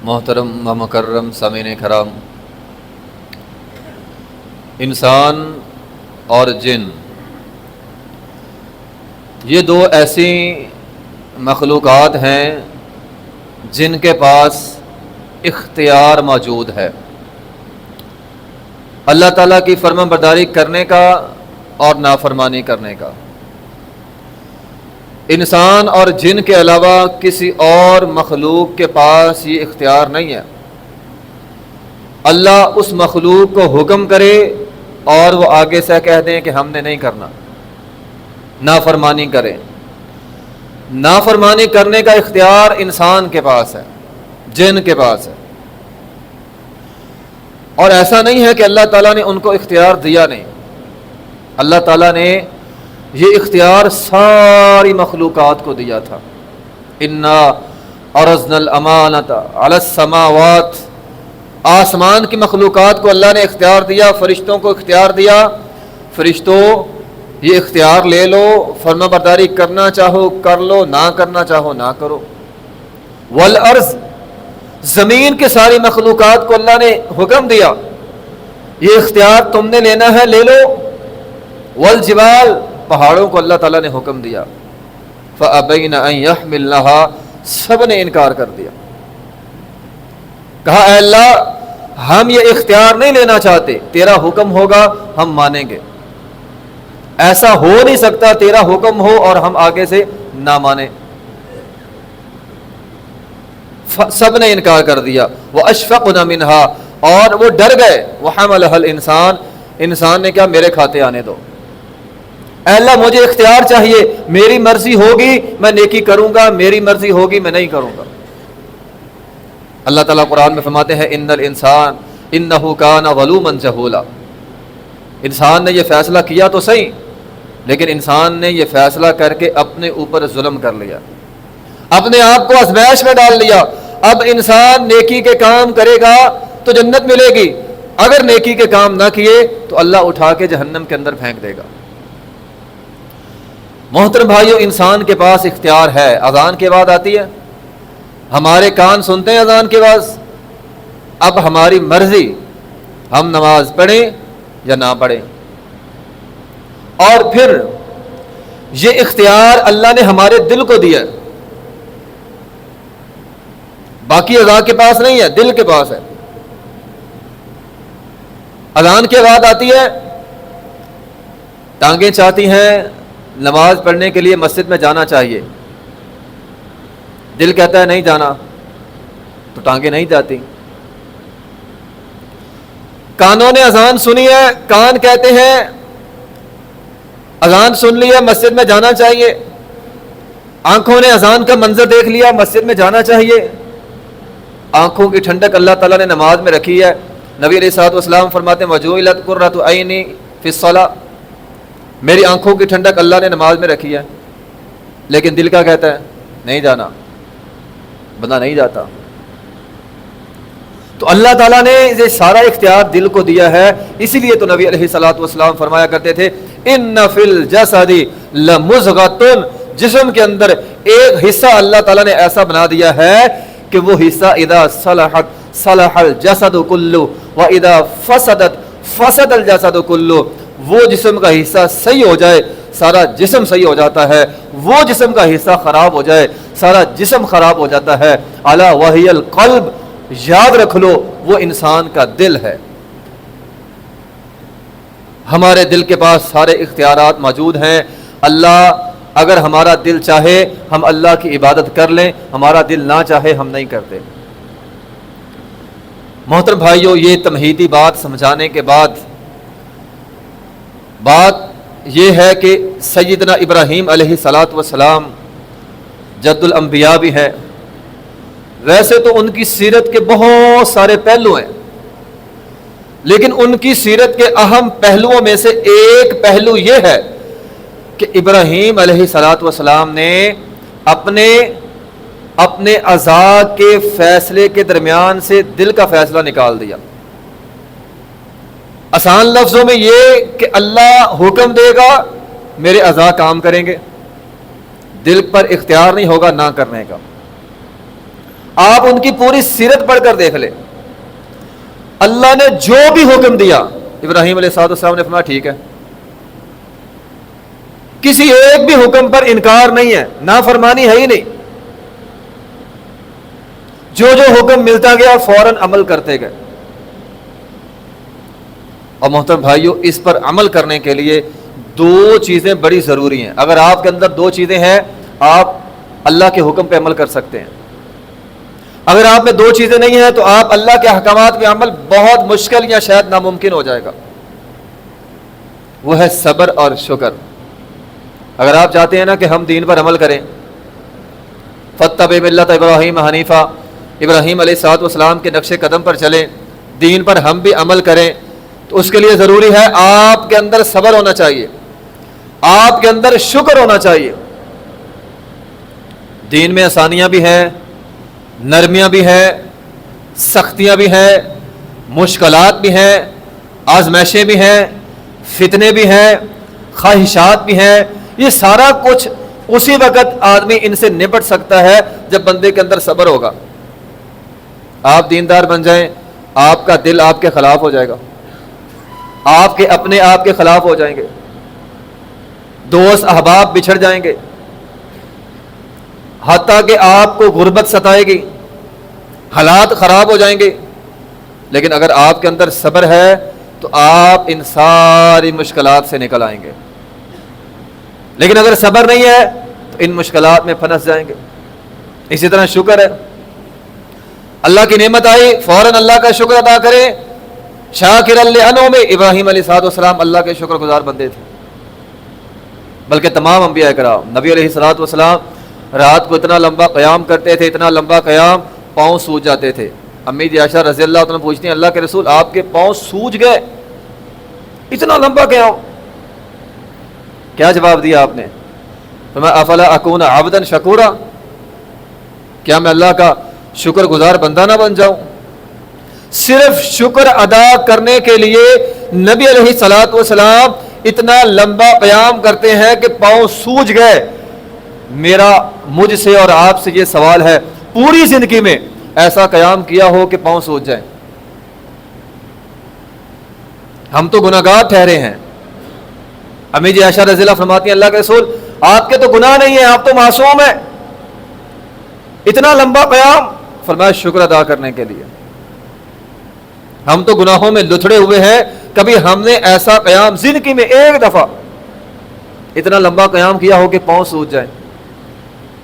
محترم و مکرم سامعین کرام، انسان اور جن یہ دو ایسی مخلوقات ہیں جن کے پاس اختیار موجود ہے اللہ تعالیٰ کی فرما برداری کرنے کا اور نافرمانی کرنے کا۔ انسان اور جن کے علاوہ کسی اور مخلوق کے پاس یہ اختیار نہیں ہے۔ اللہ اس مخلوق کو حکم کرے اور وہ آگے سے کہہ دیں کہ ہم نے نہیں کرنا، نافرمانی کریں۔ نافرمانی کرنے کا اختیار انسان کے پاس ہے، جن کے پاس ہے، اور ایسا نہیں ہے کہ اللہ تعالیٰ نے ان کو اختیار دیا نہیں۔ اللہ تعالیٰ نے یہ اختیار ساری مخلوقات کو دیا تھا۔ انا عرضنا الامانۃ علی السماوات، آسمان کی مخلوقات کو اللہ نے اختیار دیا، فرشتوں کو اختیار دیا، فرشتوں یہ اختیار لے لو، فرما برداری کرنا چاہو کر لو، نہ کرنا چاہو نہ کرو۔ والارض، زمین کے ساری مخلوقات کو اللہ نے حکم دیا، یہ اختیار تم نے لینا ہے لے لو۔ والجبال، پہاڑوں کو اللہ تعالیٰ نے حکم دیا، فَأَبَيْنَ أَن يَحْمِلْنَهَا، سب نے انکار کر دیا۔ کہا اے اللہ ہم یہ اختیار نہیں لینا چاہتے، تیرا حکم ہوگا ہم مانیں گے، ایسا ہو نہیں سکتا تیرا حکم ہو اور ہم آگے سے نہ مانیں۔ سب نے انکار کر دیا۔ وَأَشْفَقْنَ مِنْهَا، اور وہ ڈر گئے۔ وَحَمَلَهَا الْإِنسان، انسان نے کیا میرے کھاتے آنے دو، اے اللہ مجھے اختیار چاہیے، میری مرضی ہوگی میں نیکی کروں گا، میری مرضی ہوگی میں نہیں کروں گا۔ اللہ تعالیٰ قرآن میں فرماتے ہیں ان الانسان انہ کان ظلوما جہولا، انسان نے یہ فیصلہ کیا تو صحیح، لیکن انسان نے یہ فیصلہ کر کے اپنے اوپر ظلم کر لیا، اپنے آپ کو آزمائش میں ڈال لیا۔ اب انسان نیکی کے کام کرے گا تو جنت ملے گی، اگر نیکی کے کام نہ کیے تو اللہ اٹھا کے جہنم کے اندر پھینک دے گا۔ محترم بھائیو، انسان کے پاس اختیار ہے۔ اذان کے بعد آتی ہے، ہمارے کان سنتے ہیں اذان کے بعد، اب ہماری مرضی ہم نماز پڑھیں یا نہ پڑھیں۔ اور پھر یہ اختیار اللہ نے ہمارے دل کو دیا ہے، باقی اذان کے پاس نہیں ہے، دل کے پاس ہے۔ اذان کے بعد آتی ہے، ٹانگیں چاہتی ہیں نماز پڑھنے کے لیے مسجد میں جانا چاہیے، دل کہتا ہے نہیں جانا، تو ٹانگیں نہیں جاتی۔ کانوں نے اذان سنی ہے، کان کہتے ہیں اذان سن لی ہے مسجد میں جانا چاہیے۔ آنکھوں نے اذان کا منظر دیکھ لیا، مسجد میں جانا چاہیے۔ آنکھوں کی ٹھنڈک اللہ تعالیٰ نے نماز میں رکھی ہے۔ نبی علیہ الصلوۃ والسلام فرماتے ہیں وجعلت قرۃ عینی فی الصلاۃ، میری آنکھوں کی ٹھنڈک اللہ نے نماز میں رکھی ہے، لیکن دل کا کہتا ہے نہیں جانا، بندہ نہیں جاتا۔ تو اللہ تعالیٰ نے یہ سارا اختیار دل کو دیا ہے، اسی لیے تو نبی علیہ الصلوۃ والسلام فرمایا کرتے تھے ان فی الجسد لمضغۃ، جسم کے اندر ایک حصہ اللہ تعالیٰ نے ایسا بنا دیا ہے کہ وہ حصہ اذا صلحت صلح الجسد کلہ واذا فسدت فسد الجسد کلہ، وہ جسم کا حصہ صحیح ہو جائے سارا جسم صحیح ہو جاتا ہے، وہ جسم کا حصہ خراب ہو جائے سارا جسم خراب ہو جاتا ہے۔ الا وہی القلب، یاد رکھ لو وہ انسان کا دل ہے۔ ہمارے دل کے پاس سارے اختیارات موجود ہیں۔ اللہ اگر ہمارا دل چاہے ہم اللہ کی عبادت کر لیں، ہمارا دل نہ چاہے ہم نہیں کرتے۔ محترم بھائیو، یہ تمہیدی بات سمجھانے کے بعد بات یہ ہے کہ سیدنا ابراہیم علیہ الصلوۃ والسلام جد الانبیاء بھی ہے۔ ویسے تو ان کی سیرت کے بہت سارے پہلو ہیں، لیکن ان کی سیرت کے اہم پہلوؤں میں سے ایک پہلو یہ ہے کہ ابراہیم علیہ الصلوۃ والسلام نے اپنے اعضاء کے فیصلے کے درمیان سے دل کا فیصلہ نکال دیا۔ آسان لفظوں میں یہ کہ اللہ حکم دے گا میرے اعضاء کام کریں گے، دل پر اختیار نہیں ہوگا نہ کرنے کا۔ آپ ان کی پوری سیرت پڑھ کر دیکھ لیں، اللہ نے جو بھی حکم دیا ابراہیم علیہ السلام نے فرمایا ٹھیک ہے، کسی ایک بھی حکم پر انکار نہیں ہے، نافرمانی ہے ہی نہیں، جو جو حکم ملتا گیا فوراً عمل کرتے گئے۔ اور محترم بھائیو، اس پر عمل کرنے کے لیے دو چیزیں بڑی ضروری ہیں۔ اگر آپ کے اندر دو چیزیں ہیں آپ اللہ کے حکم پہ عمل کر سکتے ہیں، اگر آپ میں دو چیزیں نہیں ہیں تو آپ اللہ کے احکامات پہ عمل بہت مشکل یا شاید ناممکن ہو جائے گا۔ وہ ہے صبر اور شکر۔ اگر آپ چاہتے ہیں نا کہ ہم دین پر عمل کریں، فاتبع ملت ابراہیم حنیفہ، ابراہیم علیہ السلام کے نقش قدم پر چلیں، دین پر ہم بھی عمل کریں، تو اس کے لیے ضروری ہے آپ کے اندر صبر ہونا چاہیے، آپ کے اندر شکر ہونا چاہیے۔ دین میں آسانیاں بھی ہیں، نرمیاں بھی ہیں، سختیاں بھی ہیں، مشکلات بھی ہیں، آزمائشیں بھی ہیں، فتنے بھی ہیں، خواہشات بھی ہیں، یہ سارا کچھ اسی وقت آدمی ان سے نپٹ سکتا ہے جب بندے کے اندر صبر ہوگا۔ آپ دیندار بن جائیں، آپ کا دل آپ کے خلاف ہو جائے گا، آپ کے اپنے آپ کے خلاف ہو جائیں گے، دوست احباب بچھڑ جائیں گے، حتیٰ کہ آپ کو غربت ستائے گی، حالات خراب ہو جائیں گے۔ لیکن اگر آپ کے اندر صبر ہے تو آپ ان ساری مشکلات سے نکل آئیں گے، لیکن اگر صبر نہیں ہے تو ان مشکلات میں پھنس جائیں گے۔ اسی طرح شکر ہے، اللہ کی نعمت آئی فوراً اللہ کا شکر ادا کریں۔ شاکر لانعمہ میں ابراہیم علیہ السلام اللہ کے شکر گزار بندے تھے، بلکہ تمام انبیاء کرام، نبی علیہ السلام رات کو اتنا لمبا قیام کرتے تھے، اتنا لمبا قیام پاؤں سوج جاتے تھے۔ امی جی عائشہ رضی اللہ عنہ پوچھتی ہیں اللہ کے رسول آپ کے پاؤں سوج گئے، اتنا لمبا قیام؟ کیا جواب دیا آپ نے؟ فرمایا افلا اکون عبدا شکورا، کیا میں اللہ کا شکر گزار بندہ نہ بن جاؤں؟ صرف شکر ادا کرنے کے لیے نبی علیہ السلام اتنا لمبا قیام کرتے ہیں کہ پاؤں سوج گئے۔ میرا مجھ سے اور آپ سے یہ سوال ہے، پوری زندگی میں ایسا قیام کیا ہو کہ پاؤں سوج جائیں؟ ہم تو گناہگار ٹھہرے ہیں۔ امی جی عائشہ رضی اللہ فرماتی ہیں اللہ کے رسول آپ کے تو گناہ نہیں ہیں، آپ تو معصوم ہیں، اتنا لمبا قیام؟ فرمایا شکر ادا کرنے کے لیے۔ ہم تو گناہوں میں لتھڑے ہوئے ہیں، کبھی ہم نے ایسا قیام زندگی میں ایک دفعہ اتنا لمبا قیام کیا ہو کہ پاؤں سوج جائیں؟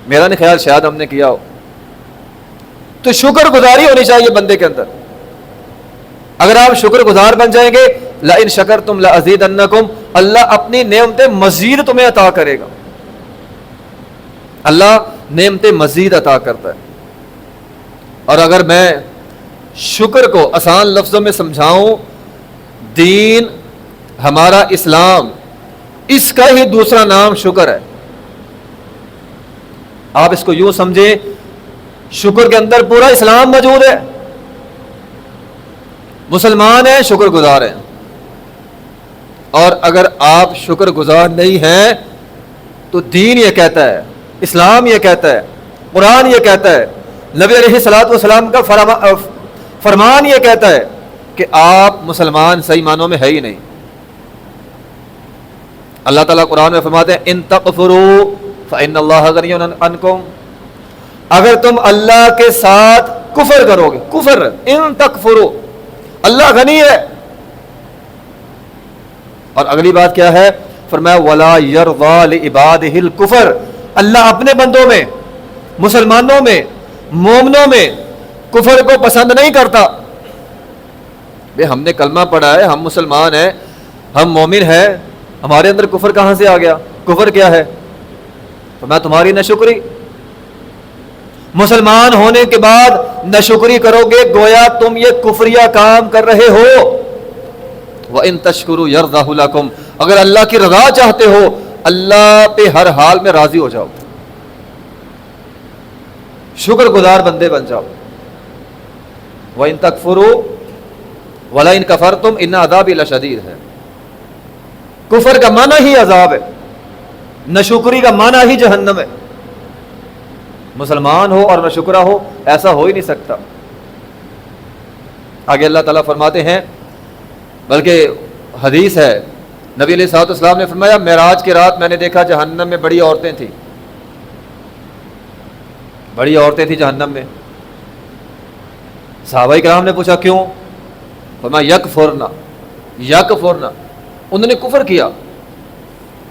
میرا نہیں خیال شاید ہم نے کیا ہو۔ تو شکر گزاری ہونی چاہیے بندے کے اندر۔ اگر آپ شکر گزار بن جائیں گے لئن شکرتم لازیدنکم، اللہ اپنی نعمتیں مزید تمہیں عطا کرے گا۔ اللہ نعمتیں مزید عطا کرتا ہے۔ اور اگر میں شکر کو آسان لفظوں میں سمجھاؤں، دین ہمارا اسلام، اس کا ہی دوسرا نام شکر ہے۔ آپ اس کو یوں سمجھیں، شکر کے اندر پورا اسلام موجود ہے۔ مسلمان ہیں، شکر گزار ہیں، اور اگر آپ شکر گزار نہیں ہیں تو دین یہ کہتا ہے، اسلام یہ کہتا ہے، قرآن یہ کہتا ہے، نبی علیہ السلام کا فرمان یہ کہتا ہے کہ آپ مسلمان صحیح معنوں میں ہے ہی نہیں۔ اللہ تعالیٰ قرآن میں فرماتے ہیں ان تکفروا فإن اللہ غنی عنکم، اگر تم اللہ کے ساتھ کفر کرو گے، کفر ان تکفروا، اللہ غنی ہے۔ اور اگلی بات کیا ہے؟ فرمایا ولا یرضی لعبادہ الکفر، اللہ اپنے بندوں میں، مسلمانوں میں، مومنوں میں کفر کو پسند نہیں کرتا۔ بے ہم نے کلمہ پڑھا ہے، ہم مسلمان ہیں، ہم مومن ہیں، ہمارے اندر کفر کہاں سے آ گیا؟ کفر کیا ہے؟ فرمایا تمہاری ناشکری، مسلمان ہونے کے بعد ناشکری کرو گے گویا تم یہ کفریہ کام کر رہے ہو۔ وَإِن تَشْكُرُوا يَرْضَهُ لَكُمْ، اگر اللہ کی رضا چاہتے ہو اللہ پہ ہر حال میں راضی ہو جاؤ، شکر گزار بندے بن جاؤ۔ وَإِن تَكْفُرُوا وَلَئِن كَفَرْتُمْ إِنَّ عَذَابِي لَشَدِيدٌ ہے۔ کفر کا معنی ہی عذاب ہے، ناشکری کا معنی ہی جہنم ہے۔ مسلمان ہو اور ناشکرہ ہو، ایسا ہو ہی نہیں سکتا۔ آگے اللہ تعالیٰ فرماتے ہیں، بلکہ حدیث ہے، نبی علیہ الصلوۃ والسلام نے فرمایا معراج کی رات میں نے دیکھا جہنم میں بڑی عورتیں تھیں، بڑی عورتیں تھیں جہنم میں۔ صحابہ کرام نے پوچھا کیوں؟ فرمایا یکفرنا، یکفرنا، انہوں نے کفر کیا،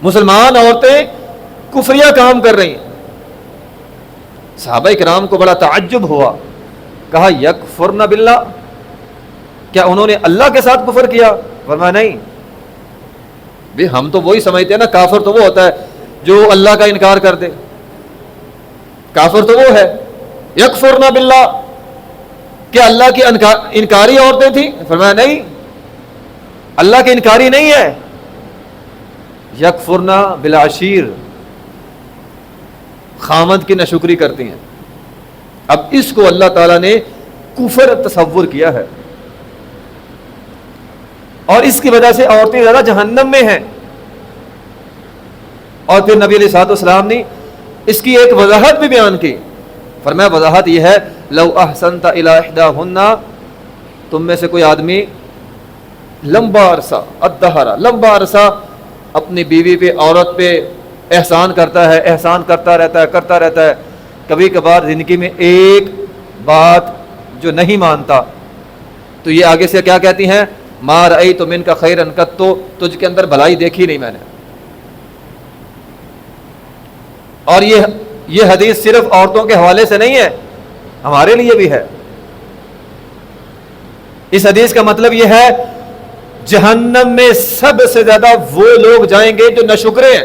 مسلمان عورتیں کفریہ کام کر رہی ہیں۔ صحابہ کرام کو بڑا تعجب ہوا، کہا یکفرنا باللہ، کیا انہوں نے اللہ کے ساتھ کفر کیا؟ فرمایا نہیں، بھی ہم تو وہی سمجھتے ہیں نا، کافر تو وہ ہوتا ہے جو اللہ کا انکار کر دے، کافر تو وہ ہے۔ یکفرنا باللہ، کیا اللہ کی انکاری عورتیں تھیں؟ فرمایا نہیں، اللہ کی انکاری نہیں ہے، یکفرنا بالعشیر، خامد کی ناشکری کرتی ہیں۔ اب اس کو اللہ تعالیٰ نے کفر تصور کیا ہے، اور اس کی وجہ سے عورتیں زیادہ جہنم میں ہیں۔ اور پھر نبی علیہ الصلوۃ والسلام نے اس کی ایک وضاحت بھی بیان کی، فرمایا وضاحت یہ ہے، لو احسنت الی احداہن، تم میں سے کوئی آدمی لمبا عرصہ، الدہر، لمبا عرصہ اپنی بیوی پہ، عورت پہ احسان کرتا ہے، احسان کرتا رہتا ہے، کبھی کبھار زندگی میں ایک بات جو نہیں مانتا، تو یہ آگے سے کیا کہتی ہیں، ما رأیت منک خیرا قط، تجھ کے اندر بھلائی دیکھی نہیں میں نے۔ اور یہ حدیث صرف عورتوں کے حوالے سے نہیں ہے، ہمارے لیے بھی ہے۔ اس حدیث کا مطلب یہ ہے جہنم میں سب سے زیادہ وہ لوگ جائیں گے جو ناشکرے ہیں۔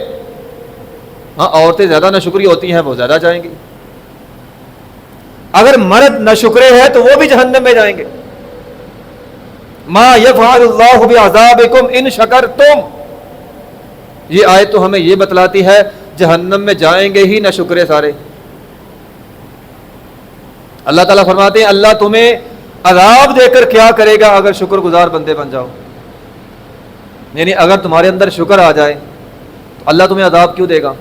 ہاں، عورتیں زیادہ ناشکری ہوتی ہیں، وہ زیادہ جائیں گی۔ اگر مرد ناشکرے ہیں تو وہ بھی جہنم میں جائیں گے۔ ما یفعل اللہ بعذابکم ان شکرتم، یہ آیت تو ہمیں یہ بتلاتی ہے جہنم میں جائیں گے ہی ناشکرے سارے۔ اللہ تعالیٰ فرماتے ہیں اللہ تمہیں عذاب دے کر کیا کرے گا اگر شکر گزار بندے بن جاؤ، یعنی اگر تمہارے اندر شکر آ جائے تو اللہ تمہیں عذاب کیوں دے گا؟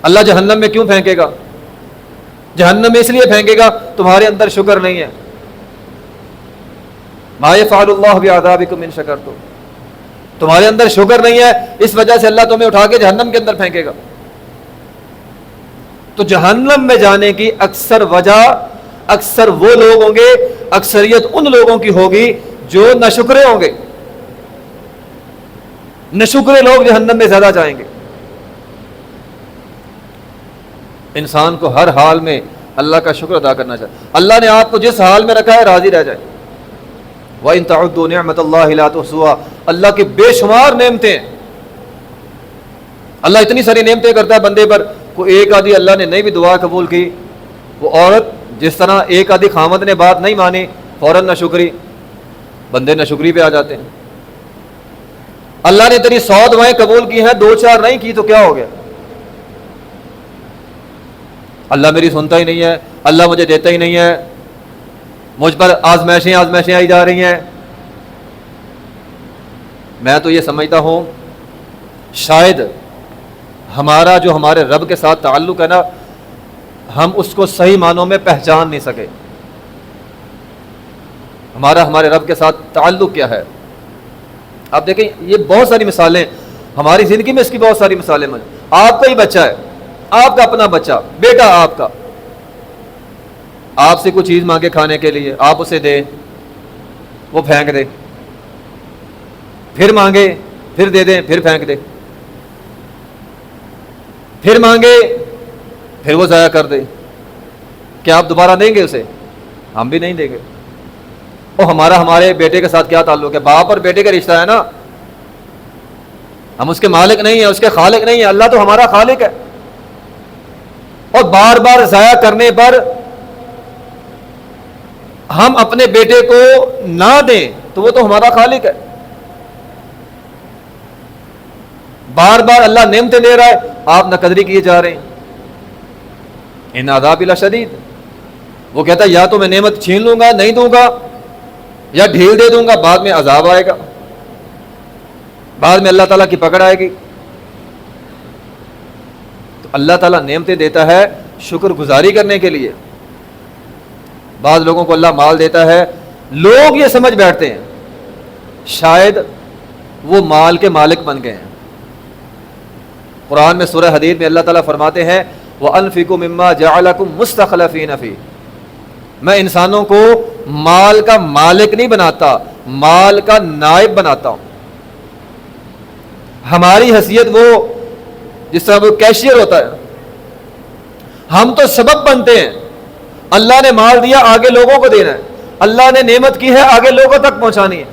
اللہ جہنم میں کیوں پھینکے گا؟ جہنم میں اس لیے پھینکے گا تمہارے اندر شکر نہیں ہے۔ ما یفعل اللہ بعذابکم ان شکرتم، تمہارے اندر شکر نہیں ہے، اس وجہ سے اللہ تمہیں اٹھا کے جہنم کے اندر پھینکے گا۔ تو جہنم میں جانے کی اکثر وجہ، اکثر وہ لوگ ہوں گے، اکثریت ان لوگوں کی ہوگی جو ناشکرے ہوں گے۔ ناشکرے لوگ جہنم میں زیادہ جائیں گے۔ انسان کو ہر حال میں اللہ کا شکر ادا کرنا چاہیے۔ اللہ نے آپ کو جس حال میں رکھا ہے راضی رہ جائے۔ وَإِن تَعُدُّوا نِعْمَةَ اللَّهِ لَا تُحْصُوهَا، اللہ کی بے شمار نعمتیں ہیں، اللہ اتنی ساری نعمتیں کرتا ہے بندے پر، کوئی ایک آدھی اللہ نے نہیں بھی دعا قبول کی، وہ عورت جس طرح ایک آدھی خامد نے بات نہیں مانی فوراً ناشکری، بندے ناشکری پہ آ جاتے ہیں۔ اللہ نے تیری 100 دعائیں قبول کی ہیں، 2-4 نہیں کی تو کیا ہو گیا؟ اللہ میری سنتا ہی نہیں ہے، اللہ مجھے دیتا ہی نہیں ہے، مجھ پر آزمائشیں آئی جا رہی ہیں۔ میں تو یہ سمجھتا ہوں شاید ہمارا جو ہمارے رب کے ساتھ تعلق ہے نا، ہم اس کو صحیح معنوں میں پہچان نہیں سکے۔ ہمارے رب کے ساتھ تعلق کیا ہے؟ آپ دیکھیں یہ بہت ساری مثالیں ہماری زندگی میں، اس کی بہت ساری مثالیں ہیں۔ آپ کا ہی بچہ ہے، آپ کا اپنا بچہ، بیٹا آپ کا، آپ سے کوئی چیز مانگے کھانے کے لیے، آپ اسے دیں، وہ پھینک دے، پھر مانگے، پھر دے دیں، پھر پھینک دے، پھر مانگے، پھر وہ ضائع کر دے۔ کیا آپ دوبارہ دیں گے اسے؟ ہم بھی نہیں دیں گے۔ اور ہمارے بیٹے کے ساتھ کیا تعلق ہے؟ باپ اور بیٹے کا رشتہ ہے نا، ہم اس کے مالک نہیں ہیں، اس کے خالق نہیں ہیں، اللہ تو ہمارا خالق ہے۔ اور بار بار ضائع کرنے پر ہم اپنے بیٹے کو نہ دیں تو وہ تو ہمارا خالق ہے۔ بار بار اللہ نعمتیں دے رہا ہے، آپ ناقدری کیے جا رہے ہیں۔ ان عذاب لشدید، وہ کہتا ہے یا تو میں نعمت چھین لوں گا، نہیں دوں گا، یا ڈھیل دے دوں گا، بعد میں عذاب آئے گا، بعد میں اللہ تعالیٰ کی پکڑ آئے گی۔ تو تو اللہ تعالیٰ نعمتیں دیتا ہے شکر گزاری کرنے کے لیے. بعض لوگوں کو اللہ مال دیتا ہے, لوگ یہ سمجھ بیٹھتے ہیں شاید وہ مال کے مالک بن گئے ہیں. قرآن میں سورہ حدید میں اللہ تعالیٰ فرماتے ہیں وَأَنفِقُوا مِمَّا جَعَلَكُم مُسْتَخْلَفِينَ فِيهِ, میں انسانوں کو مال کا مالک نہیں بناتا, مال کا نائب بناتا ہوں. ہماری حیثیت وہ جس طرح وہ کیشیئر ہوتا ہے, ہم تو سبب بنتے ہیں. اللہ نے مال دیا, آگے لوگوں کو دینا ہے. اللہ نے نعمت کی ہے, آگے لوگوں تک پہنچانی ہے.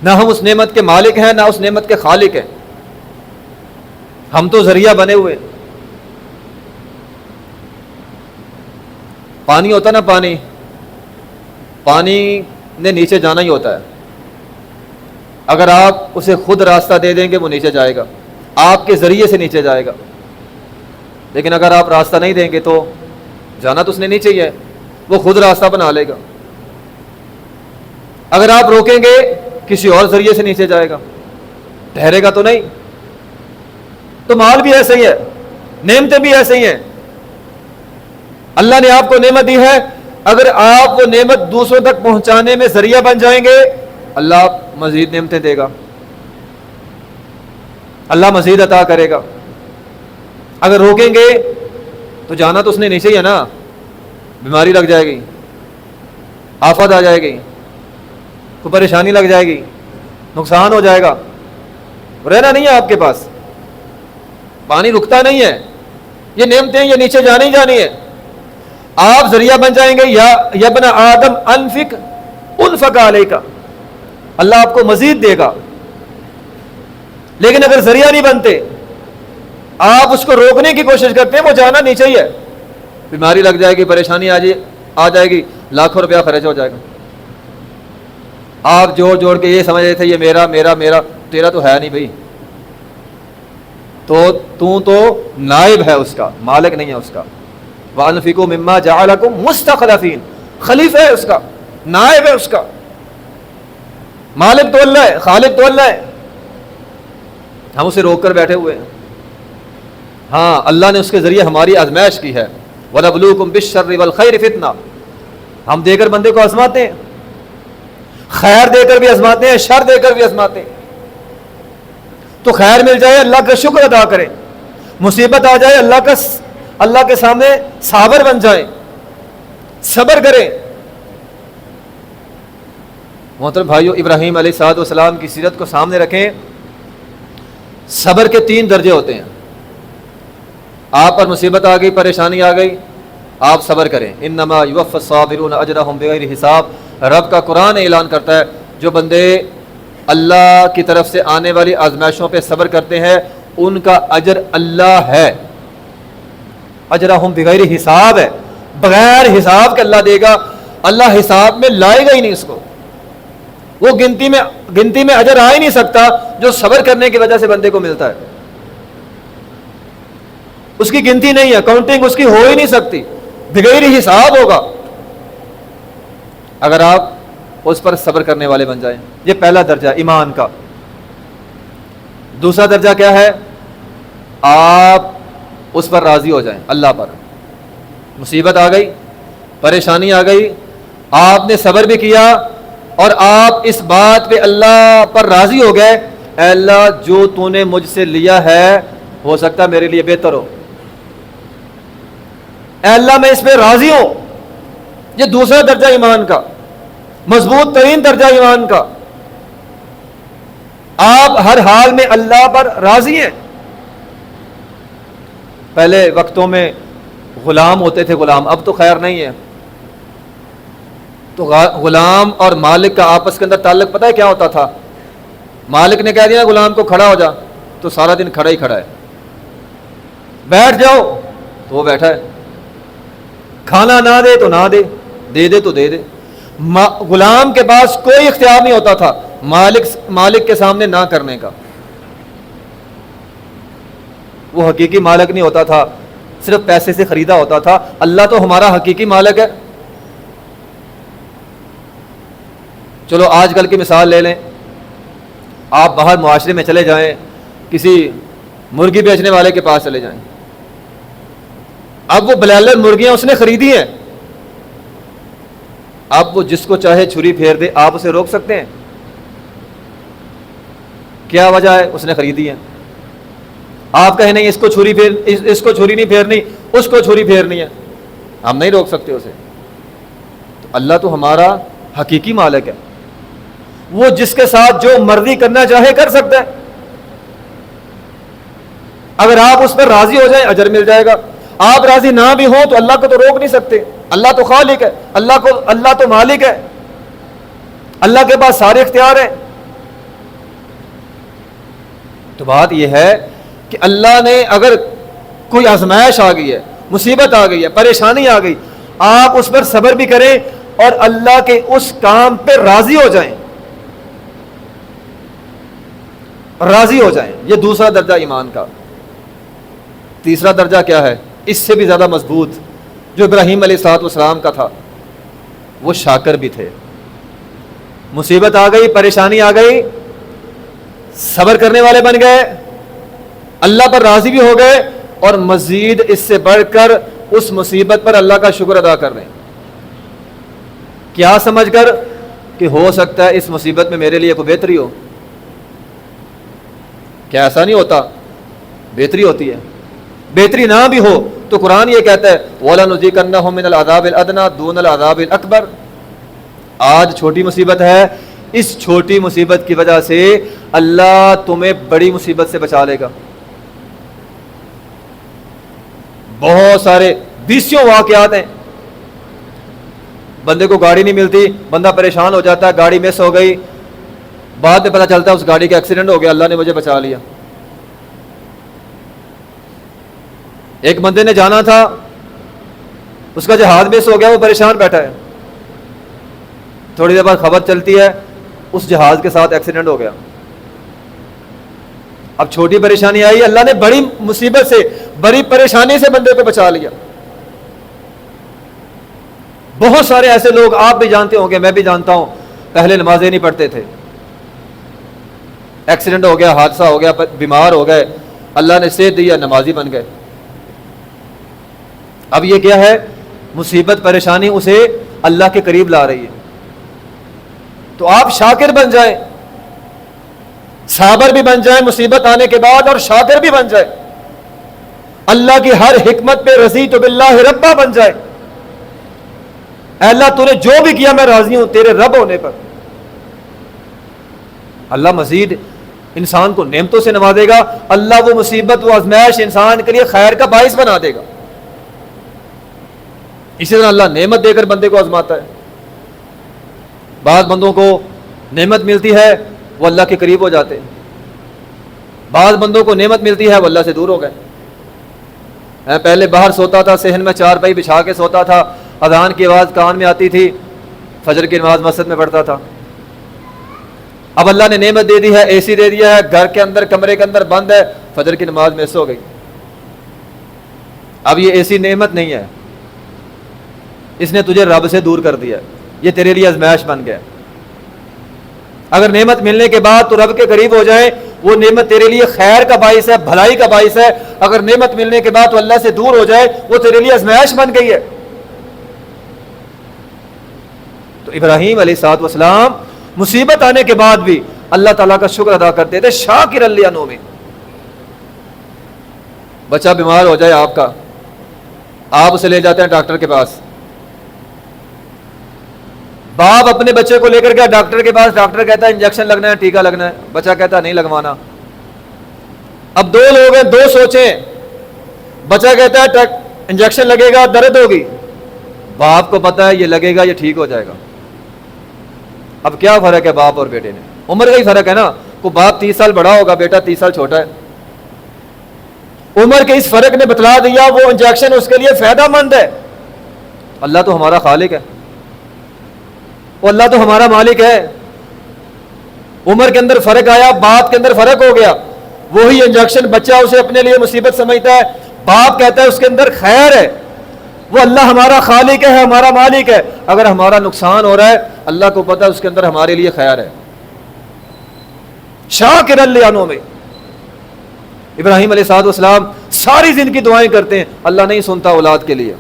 نہ ہم اس نعمت کے مالک ہیں, نہ اس نعمت کے خالق ہیں. ہم تو ذریعہ بنے ہوئے. پانی ہوتا نا, پانی نے نیچے جانا ہی ہوتا ہے. اگر آپ اسے خود راستہ دے دیں گے وہ نیچے جائے گا, آپ کے ذریعے سے نیچے جائے گا. لیکن اگر آپ راستہ نہیں دیں گے تو جانا تو اس نے نیچے ہی ہے, وہ خود راستہ بنا لے گا. اگر آپ روکیں گے کسی اور ذریعے سے نیچے جائے گا, ٹھہرے گا تو نہیں. تو مال بھی ایسے ہی ہے, نعمتیں بھی ایسے ہی ہیں. اللہ نے آپ کو نعمت دی ہے, اگر آپ وہ نعمت دوسروں تک پہنچانے میں ذریعہ بن جائیں گے اللہ مزید نعمتیں دے گا, اللہ مزید عطا کرے گا. اگر روکیں گے تو جانا تو اس نے نیچے ہی ہے نا. بیماری لگ جائے گی, آفت آ جائے گی, کوئی پریشانی لگ جائے گی, نقصان ہو جائے گا, رہنا نہیں ہے آپ کے پاس. پانی رکتا نہیں ہے, یہ نعمتیں یہ نیچے جانی ہی جانی ہے. آپ ذریعہ بن جائیں گے, یا ابن آدم انفق انفق علیک, اللہ آپ کو مزید دے گا. لیکن اگر ذریعہ نہیں بنتے, آپ اس کو روکنے کی کوشش کرتے ہیں, وہ جانا نیچے ہی ہے. بیماری لگ جائے گی, پریشانی آ جائے گی, لاکھوں روپیہ خرچ ہو جائے گا. آپ جوڑ جوڑ کے یہ سمجھ رہے تھے یہ میرا میرا میرا, تیرا تو ہے نہیں بھائی. تو نائب ہے اس کا, مالک نہیں ہے اس کا. وَأَنفِقُوا مِمَّا جَعَلَكُم مُسْتَخْلَفِينَ, خلیفہ ہے اس کا, نائب ہے اس کا. مالک تو اللہ ہے, خالق تو اللہ ہے, ہم اسے روک کر بیٹھے ہوئے ہیں. ہاں اللہ نے اس کے ذریعے ہماری آزمائش کی ہے. وَنَبْلُوكُم بِالشَّرِّ وَالْخَيْرِ فِتْنَةً, ہم دے کر بندے کو آزماتے ہیں, خیر دے کر بھی آزماتے ہیں, شر دے کر بھی آزماتے ہیں. تو خیر مل جائے اللہ کا شکر ادا کریں, مصیبت آ جائے اللہ کے سامنے صابر بن جائیں, صبر کریں. محترم بھائیو, ابراہیم علیہ السلام کی سیرت کو سامنے رکھیں. صبر کے 3 درجے ہوتے ہیں. آپ پر مصیبت آ گئی, پریشانی آ گئی, آپ صبر کریں. انما یوفی الصابرون اجرهم بغیر حساب, رب کا قرآن اعلان کرتا ہے جو بندے اللہ کی طرف سے آنے والی آزمائشوں پہ صبر کرتے ہیں ان کا اجر اللہ ہے. اجرہم بغیر حساب ہے, بغیر حساب کے اللہ دے گا. اللہ حساب میں لائے گا ہی نہیں اس کو, وہ گنتی میں اجر آ ہی نہیں سکتا جو صبر کرنے کی وجہ سے بندے کو ملتا ہے. اس کی گنتی نہیں ہے, کاؤنٹنگ اس کی ہو ہی نہیں سکتی, بغیر حساب ہوگا اگر آپ اس پر صبر کرنے والے بن جائیں. یہ پہلا درجہ ایمان کا. دوسرا درجہ کیا ہے؟ آپ اس پر راضی ہو جائیں, اللہ پر. مصیبت آ گئی, پریشانی آ گئی, آپ نے صبر بھی کیا اور آپ اس بات پہ اللہ پر راضی ہو گئے, اے اللہ جو تو نے مجھ سے لیا ہے ہو سکتا ہے میرے لیے بہتر ہو, اے اللہ میں اس پہ راضی ہوں. یہ دوسرا درجہ ایمان کا, مضبوط ترین درجہ ایمان کا. آپ ہر حال میں اللہ پر راضی ہیں. پہلے وقتوں میں غلام ہوتے تھے, غلام, اب تو خیر نہیں ہے. تو غلام اور مالک کا آپس کے اندر تعلق پتہ ہے کیا ہوتا تھا؟ مالک نے کہہ دیا غلام کو کھڑا ہو جا, تو سارا دن کھڑا ہی کھڑا ہے. بیٹھ جاؤ تو وہ بیٹھا ہے. کھانا نہ دے تو نہ دے, دے دے تو دے دے. غلام کے پاس کوئی اختیار نہیں ہوتا تھا مالک کے سامنے نہ کرنے کا. وہ حقیقی مالک نہیں ہوتا تھا, صرف پیسے سے خریدا ہوتا تھا. اللہ تو ہمارا حقیقی مالک ہے. چلو آج کل کی مثال لے لیں, آپ باہر معاشرے میں چلے جائیں, کسی مرغی بیچنے والے کے پاس چلے جائیں. اب وہ بلالر مرغیاں اس نے خریدی ہیں, اب وہ جس کو چاہے چھری پھیر دے, آپ اسے روک سکتے ہیں؟ کیا وجہ ہے؟ اس نے خریدی ہے. آپ کہیں نہیں اس کو چھری نہیں پھیرنی, اس کو چھری پھیرنی ہے, ہم نہیں روک سکتے اسے. تو اللہ تو ہمارا حقیقی مالک ہے, وہ جس کے ساتھ جو مرضی کرنا چاہے کر سکتا ہے. اگر آپ اس پر راضی ہو جائیں اجر مل جائے گا, آپ راضی نہ بھی ہوں تو اللہ کو تو روک نہیں سکتے. اللہ تو خالق ہے, اللہ تو مالک ہے, اللہ کے پاس سارے اختیار ہیں. تو بات یہ ہے کہ اللہ نے اگر کوئی آزمائش آ گئی ہے, مصیبت آ گئی ہے, پریشانی آ گئی, آپ اس پر صبر بھی کریں اور اللہ کے اس کام پہ راضی ہو جائیں, راضی ہو جائیں. یہ دوسرا درجہ ایمان کا. تیسرا درجہ کیا ہے؟ اس سے بھی زیادہ مضبوط, جو ابراہیم علیہ الصلوۃ والسلام کا تھا. وہ شاکر بھی تھے. مصیبت آ گئی, پریشانی آ گئی, صبر کرنے والے بن گئے, اللہ پر راضی بھی ہو گئے, اور مزید اس سے بڑھ کر اس مصیبت پر اللہ کا شکر ادا کر رہے ہیں. کیا سمجھ کر کہ ہو سکتا ہے اس مصیبت میں میرے لیے کوئی بہتری ہو. کیا ایسا نہیں ہوتا؟ بہتری ہوتی ہے. بہتری نہ بھی ہو تو قرآن یہ کہتا ہے وَلَنُذِيقَنَّهُم مِّنَ الْعَذَابِ الْأَدْنَىٰ دُونَ الْعَذَابِ الْأَكْبَرِ. آج چھوٹی مصیبت ہے, اس چھوٹی مصیبت کی وجہ سے اللہ تمہیں بڑی مصیبت سے بچا لے گا. بہت سارے بیسیوں واقعات ہیں. بندے کو گاڑی نہیں ملتی, بندہ پریشان ہو جاتا ہے, گاڑی مس ہو گئی, بعد میں پتہ چلتا ہے اس گاڑی کا ایکسیڈنٹ ہو گیا, اللہ نے مجھے بچا لیا. ایک بندے نے جانا تھا, اس کا جہاز مس ہو گیا, وہ پریشان بیٹھا ہے. تھوڑی دیر بعد خبر چلتی ہے اس جہاز کے ساتھ ایکسیڈنٹ ہو گیا. اب چھوٹی پریشانی آئی, اللہ نے بڑی مصیبت سے, بڑی پریشانی سے بندے کو بچا لیا. بہت سارے ایسے لوگ آپ بھی جانتے ہوں گے, میں بھی جانتا ہوں, پہلے نمازیں نہیں پڑھتے تھے, ایکسیڈنٹ ہو گیا, حادثہ ہو گیا, بیمار ہو گئے, اللہ نے صحت دیا, نمازی بن گئے. اب یہ کیا ہے؟ مصیبت پریشانی اسے اللہ کے قریب لا رہی ہے. تو آپ شاکر بن جائیں, صابر بھی بن جائیں مصیبت آنے کے بعد, اور شاکر بھی بن جائیں. اللہ کی ہر حکمت پہ رضیت باللہ ربا بن جائے. اے اللہ تو نے جو بھی کیا میں راضی ہوں تیرے رب ہونے پر. اللہ مزید انسان کو نعمتوں سے نوازے گا. اللہ وہ مصیبت, وہ آزمائش انسان کے لیے خیر کا باعث بنا دے گا. اسی طرح اللہ نعمت دے کر بندے کو آزماتا ہے. بعض بندوں کو نعمت ملتی ہے وہ اللہ کے قریب ہو جاتے ہیں, بعض بندوں کو نعمت ملتی ہے وہ اللہ سے دور ہو گئے. میں پہلے باہر سوتا تھا, صحن میں چارپائی بچھا کے سوتا تھا, اذان کی آواز کان میں آتی تھی, فجر کی نماز مسجد میں پڑھتا تھا. اب اللہ نے نعمت دے دی ہے, اے سی دے دیا ہے, گھر کے اندر کمرے کے اندر بند ہے, فجر کی نماز مس ہو گئی. اب یہ ایسی نعمت نہیں ہے, اس نے تجھے رب سے دور کر دیا, یہ تیرے لیے آزمائش بن گیا. اگر نعمت ملنے کے بعد تو رب کے قریب ہو جائے, وہ نعمت تیرے لیے خیر کا باعث ہے, بھلائی کا باعث ہے. اگر نعمت ملنے کے بعد تو اللہ سے دور ہو جائے, وہ تیرے لیے آزمائش بن گئی ہے. تو ابراہیم علیہ الصلوۃ والسلام مصیبت آنے کے بعد بھی اللہ تعالیٰ کا شکر ادا کرتے تھے. شاکر لانعمہ. بچہ بیمار ہو جائے آپ کا, آپ اسے لے جاتے ہیں ڈاکٹر کے پاس. باپ اپنے بچے کو لے کر گیا ڈاکٹر کے پاس, ڈاکٹر کہتا ہے انجیکشن لگنا ہے, ٹیکا لگنا ہے, بچہ کہتا ہے نہیں لگوانا. اب دو لوگ ہیں, دو سوچیں. بچہ کہتا ہے انجیکشن لگے گا, درد ہوگی. باپ کو پتا ہے یہ لگے گا, یہ ٹھیک ہو جائے گا. اب کیا فرق ہے باپ اور بیٹے میں؟ عمر کا ہی فرق ہے نا. کو باپ 30 سال بڑا ہوگا, بیٹا 30 سال چھوٹا ہے. عمر کے اس فرق نے بتلا دیا وہ انجیکشن اس کے لیے فائدہ مند ہے. اللہ تو ہمارا خالق ہے, اللہ تو ہمارا مالک ہے. عمر کے اندر فرق آیا, بات کے اندر فرق ہو گیا. وہی انجیکشن بچہ اسے اپنے لیے مصیبت سمجھتا ہے, باپ کہتا ہے اس کے اندر خیر ہے. وہ اللہ ہمارا خالق ہے, ہمارا مالک ہے. اگر ہمارا نقصان ہو رہا ہے اللہ کو پتا ہے اس کے اندر ہمارے لیے خیر ہے. شاکر لانعمہ. ابراہیم علیہ السلام ساری زندگی دعائیں کرتے ہیں، اللہ نہیں سنتا اولاد کے لیے.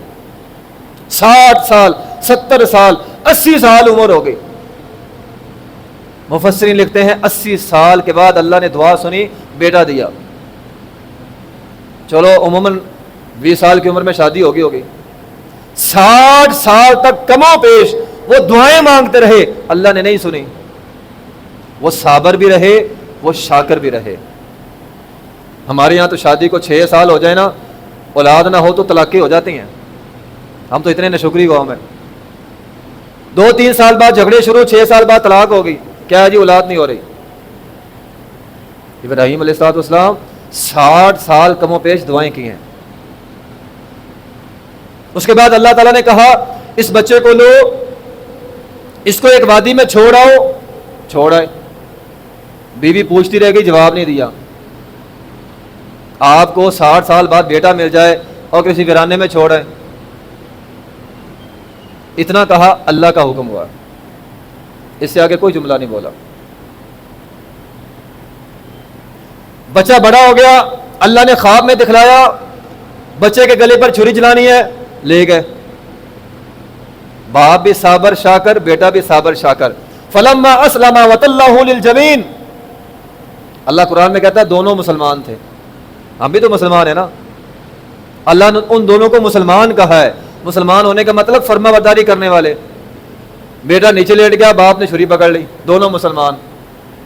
60 سال 70 سال 80 سال عمر ہو گئی. مفسرین لکھتے ہیں 80 سال کے بعد اللہ نے دعا سنی، بیٹا دیا. چلو عموماً 20 سال کی عمر میں شادی ہوگی. 60 سال تک کم و بیش وہ دعائیں مانگتے رہے، اللہ نے نہیں سنی. وہ صابر بھی رہے، وہ شاکر بھی رہے. ہمارے یہاں تو شادی کو 6 سال ہو جائے نا، اولاد نہ ہو تو طلاقیں ہو جاتی ہیں. ہم تو اتنے نشکری قوم ہیں. 2-3 سال بعد جھگڑے شروع، 6 سال بعد طلاق ہو گئی. کیا جی اولاد نہیں ہو رہی. ابراہیم علیہ السلام 60 سال کم و بیش دعائیں کی ہیں. اس کے بعد اللہ تعالیٰ نے کہا اس بچے کو لو، اس کو ایک وادی میں چھوڑ آؤ. چھوڑ آئے. بیوی پوچھتی رہ گئی، جواب نہیں دیا. آپ کو 60 سال بعد بیٹا مل جائے اور کسی ویرانے میں چھوڑ آئے. اتنا کہا، اللہ کا حکم ہوا. اس سے آگے کوئی جملہ نہیں بولا. بچہ بڑا ہو گیا، اللہ نے خواب میں دکھلایا بچے کے گلے پر چھری چلانی ہے، لے گئے. باپ بھی صابر شاکر، بیٹا بھی صابر شاکر. فلما اسلم وتلہ للجبین، اللہ قرآن میں کہتا ہے دونوں مسلمان تھے. ہم بھی تو مسلمان ہیں نا. اللہ نے ان دونوں کو مسلمان کہا ہے. مسلمان ہونے کا مطلب فرما برداری کرنے والے. بیٹا نیچے لیٹ گیا، باپ نے چھری پکڑ لی. دونوں مسلمان.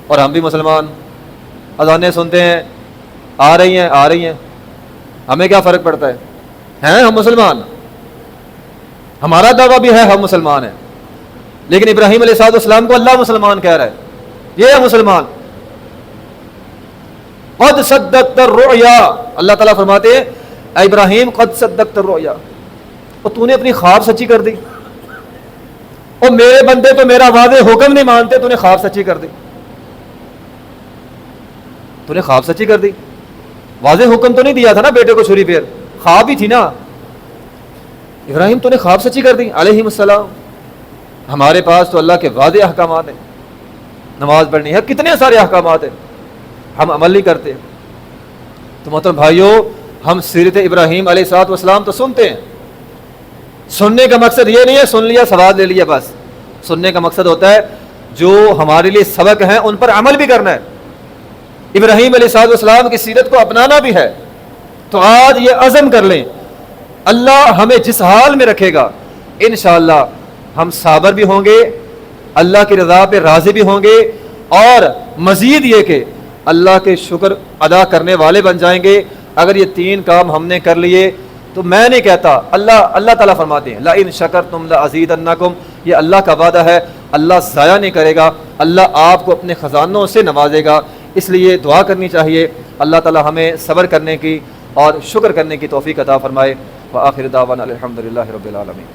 اور ہم بھی مسلمان. اذانیں سنتے ہیں، آ رہی ہیں. ہمیں کیا فرق پڑتا ہے؟ ہیں ہم مسلمان. ہمارا دعویٰ بھی ہے ہم مسلمان ہیں. لیکن ابراہیم علیہ السلام کو اللہ مسلمان کہہ رہا ہے. یہ ہے مسلمان. قد صدقت الرؤیا، اللہ تعالیٰ فرماتے ہیں اے ابراہیم قد صدقت الرؤیا، اور تو نے اپنی خواب سچی کر دی. اور میرے بندے تو میرا واضح حکم نہیں مانتے، تو نے خواب سچی کر دی. تو نے خواب سچی کر دی. واضح حکم تو نہیں دیا تھا نا بیٹے کو چھری پھیر، خواب ہی تھی نا. ابراہیم تو نے خواب سچی کر دی علیہ السلام. ہمارے پاس تو اللہ کے واضح احکامات ہیں. نماز پڑھنی ہے، کتنے سارے احکامات ہیں، ہم عمل نہیں کرتے. تو محترم بھائیو، ہم سیرت ابراہیم علیہ السلام تو سنتے ہیں. سننے کا مقصد یہ نہیں ہے سن لیا سواد لے لیا بس. سننے کا مقصد ہوتا ہے جو ہمارے لیے سبق ہیں ان پر عمل بھی کرنا ہے. ابراہیم علیہ السلام کی سیرت کو اپنانا بھی ہے. تو آج یہ عزم کر لیں، اللہ ہمیں جس حال میں رکھے گا انشاءاللہ ہم صابر بھی ہوں گے، اللہ کی رضا پہ راضی بھی ہوں گے، اور مزید یہ کہ اللہ کے شکر ادا کرنے والے بن جائیں گے. اگر یہ 3 کام ہم نے کر لیے تو میں نہیں کہتا، اللہ تعالیٰ فرماتے ہیں لَإِن شَكَرْتُمْ لَأَزِيدَنَّكُمْ، یہ اللہ کا وعدہ ہے. اللہ ضائع نہیں کرے گا، اللہ آپ کو اپنے خزانوں سے نوازے گا. اس لیے دعا کرنی چاہیے اللہ تعالیٰ ہمیں صبر کرنے کی اور شکر کرنے کی توفیق عطا فرمائے. وآخر دعوانا الحمدللہ رب العالمین.